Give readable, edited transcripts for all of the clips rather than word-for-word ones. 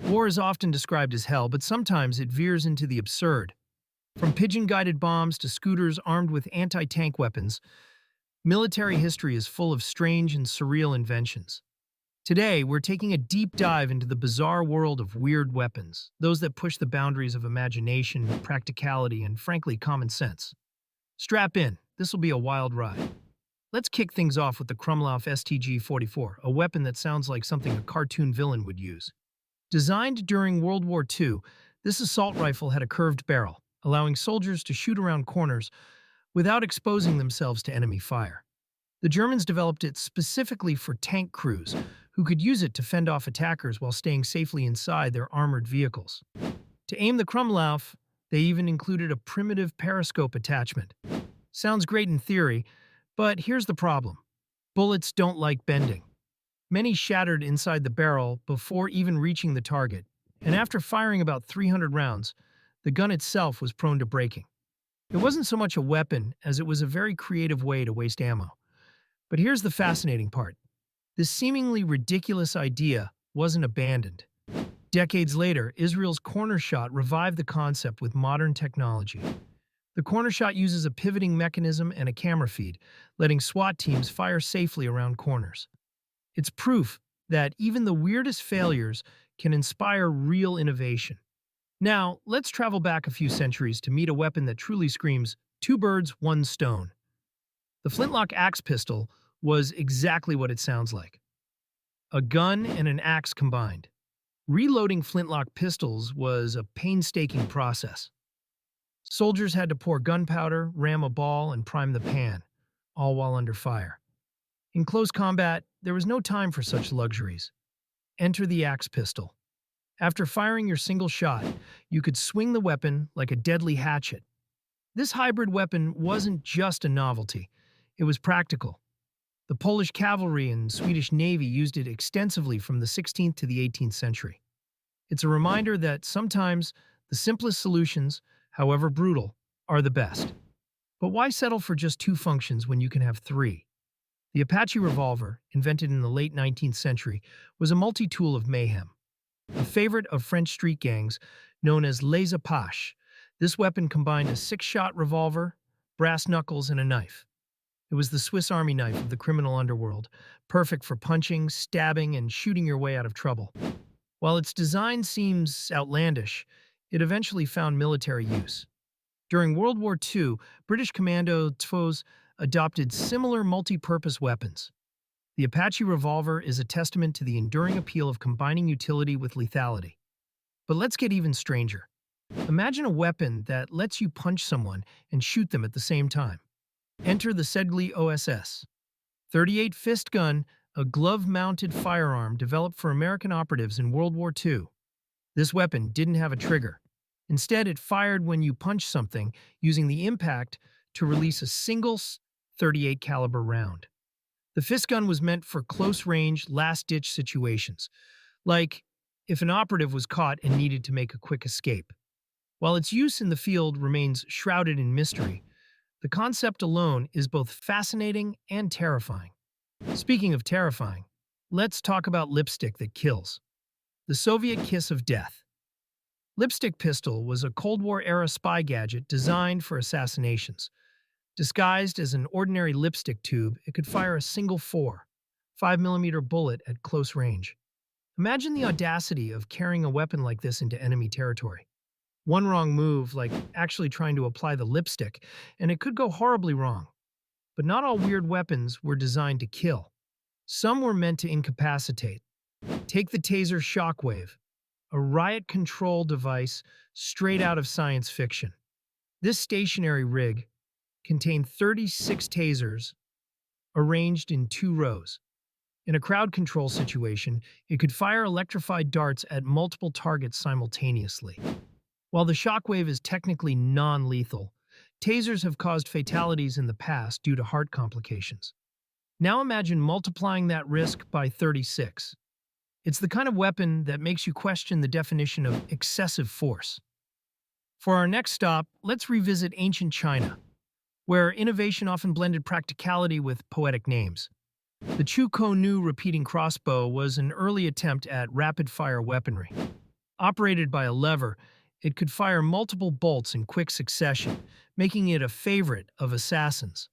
War is often described as hell, but sometimes it veers into the absurd. From pigeon-guided bombs to scooters armed with anti-tank weapons, military history is full of strange and surreal inventions. Today, we're taking a deep dive into the bizarre world of weird weapons, those that push the boundaries of imagination, practicality, and frankly, common sense. Strap in, this will be a wild ride. Let's kick things off with the Krumlauf STG-44, a weapon that sounds like something a cartoon villain would use. Designed during World War II, this assault rifle had a curved barrel, allowing soldiers to shoot around corners without exposing themselves to enemy fire. The Germans developed it specifically for tank crews, who could use it to fend off attackers while staying safely inside their armored vehicles. To aim the Krumlauf, they even included a primitive periscope attachment. Sounds great in theory, but here's the problem. Bullets don't like bending. Many shattered inside the barrel before even reaching the target, and after firing about 300 rounds, the gun itself was prone to breaking. It wasn't so much a weapon as it was a very creative way to waste ammo. But here's the fascinating part. This seemingly ridiculous idea wasn't abandoned. Decades later, Israel's corner shot revived the concept with modern technology. The corner shot uses a pivoting mechanism and a camera feed, letting SWAT teams fire safely around corners. It's proof that even the weirdest failures can inspire real innovation. Now, let's travel back a few centuries to meet a weapon that truly screams, two birds, one stone. The flintlock axe pistol was exactly what it sounds like. A gun and an axe combined. Reloading flintlock pistols was a painstaking process. Soldiers had to pour gunpowder, ram a ball, and prime the pan, all while under fire. In close combat, there was no time for such luxuries. Enter the axe pistol. After firing your single shot, you could swing the weapon like a deadly hatchet. This hybrid weapon wasn't just a novelty, it was practical. The Polish cavalry and Swedish navy used it extensively from the 16th to the 18th century. It's a reminder that sometimes the simplest solutions, however brutal, are the best. But why settle for just two functions when you can have three? The Apache revolver, invented in the late 19th century, was a multi-tool of mayhem. A favorite of French street gangs known as les Apaches, this weapon combined a six-shot revolver, brass knuckles, and a knife. It was the Swiss Army knife of the criminal underworld, perfect for punching, stabbing, and shooting your way out of trouble. While its design seems outlandish, it eventually found military use. During World War II, British commandos adopted similar multi-purpose weapons. The Apache revolver is a testament to the enduring appeal of combining utility with lethality. But let's get even stranger. Imagine a weapon that lets you punch someone and shoot them at the same time. Enter the Sedgley OSS. 38 fist gun, a glove-mounted firearm developed for American operatives in World War II. This weapon didn't have a trigger. Instead, it fired when you punched something, using the impact to release a single 38 caliber round. The fist gun was meant for close-range, last-ditch situations, like if an operative was caught and needed to make a quick escape. While its use in the field remains shrouded in mystery, the concept alone is both fascinating and terrifying. Speaking of terrifying, let's talk about lipstick that kills. The Soviet kiss of death. Lipstick pistol was a Cold War-era spy gadget designed for assassinations. Disguised as an ordinary lipstick tube, it could fire a single 5mm bullet at close range. Imagine the audacity of carrying a weapon like this into enemy territory. One wrong move, like actually trying to apply the lipstick, and it could go horribly wrong. But not all weird weapons were designed to kill. Some were meant to incapacitate. Take the taser Shockwave, a riot control device straight out of science fiction. This stationary rig contained 36 tasers arranged in 2 rows. In a crowd control situation, it could fire electrified darts at multiple targets simultaneously. While the Shockwave is technically non-lethal, tasers have caused fatalities in the past due to heart complications. Now imagine multiplying that risk by 36. It's the kind of weapon that makes you question the definition of excessive force. For our next stop, let's revisit ancient China, where innovation often blended practicality with poetic names. The Chu Ko Nu repeating crossbow was an early attempt at rapid-fire weaponry. Operated by a lever, it could fire multiple bolts in quick succession, making it a favorite of assassins.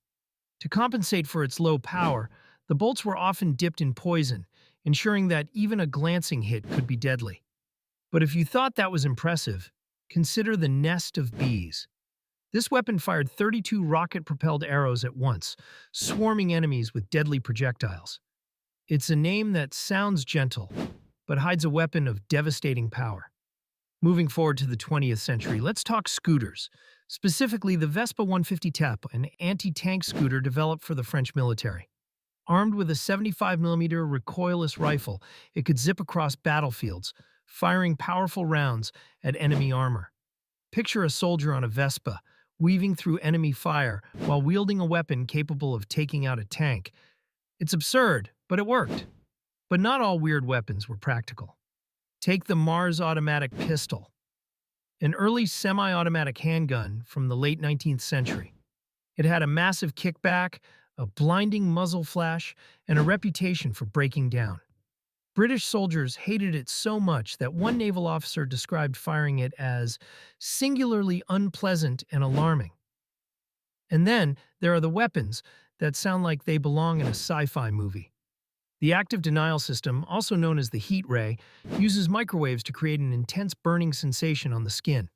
To compensate for its low power, the bolts were often dipped in poison, ensuring that even a glancing hit could be deadly. But if you thought that was impressive, consider the nest of bees. This weapon fired 32 rocket-propelled arrows at once, swarming enemies with deadly projectiles. It's a name that sounds gentle, but hides a weapon of devastating power. Moving forward to the 20th century, let's talk scooters, specifically the Vespa 150 TEP, an anti-tank scooter developed for the French military. Armed with a 75mm recoilless rifle, it could zip across battlefields, firing powerful rounds at enemy armor. Picture a soldier on a Vespa, weaving through enemy fire while wielding a weapon capable of taking out a tank. It's absurd, but it worked. But not all weird weapons were practical. Take the Mars automatic pistol, an early semi-automatic handgun from the late 19th century. It had a massive kickback, a blinding muzzle flash, and a reputation for breaking down. British soldiers hated it so much that one naval officer described firing it as singularly unpleasant and alarming. And then there are the weapons that sound like they belong in a sci-fi movie. The active denial system, also known as the heat ray, uses microwaves to create an intense burning sensation on the skin.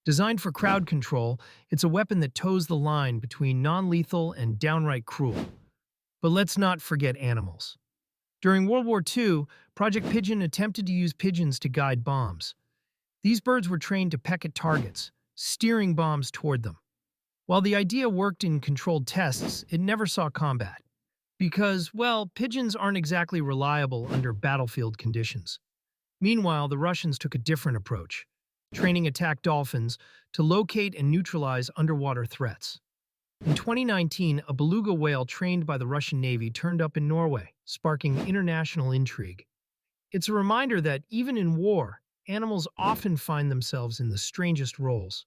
Designed for crowd control, it's a weapon that toes the line between non-lethal and downright cruel. But let's not forget animals. During World War II, Project Pigeon attempted to use pigeons to guide bombs. These birds were trained to peck at targets, steering bombs toward them. While the idea worked in controlled tests, it never saw combat. Because, well, pigeons aren't exactly reliable under battlefield conditions. Meanwhile, the Russians took a different approach, training attack dolphins to locate and neutralize underwater threats. In 2019, a beluga whale trained by the Russian Navy turned up in Norway, sparking international intrigue. It's a reminder that even in war, animals often find themselves in the strangest roles.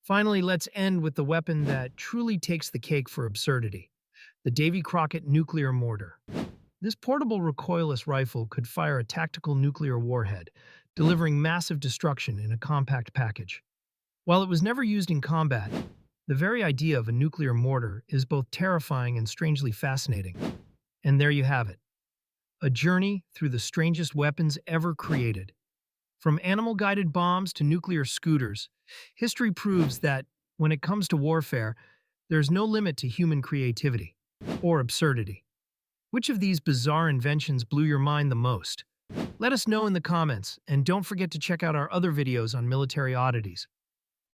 Finally, let's end with the weapon that truly takes the cake for absurdity: the Davy Crockett nuclear mortar. This portable recoilless rifle could fire a tactical nuclear warhead, delivering massive destruction in a compact package. While it was never used in combat, the very idea of a nuclear mortar is both terrifying and strangely fascinating. And there you have it, a journey through the strangest weapons ever created. From animal-guided bombs to nuclear scooters, history proves that, when it comes to warfare, there's no limit to human creativity or absurdity. Which of these bizarre inventions blew your mind the most? Let us know in the comments, and don't forget to check out our other videos on military oddities.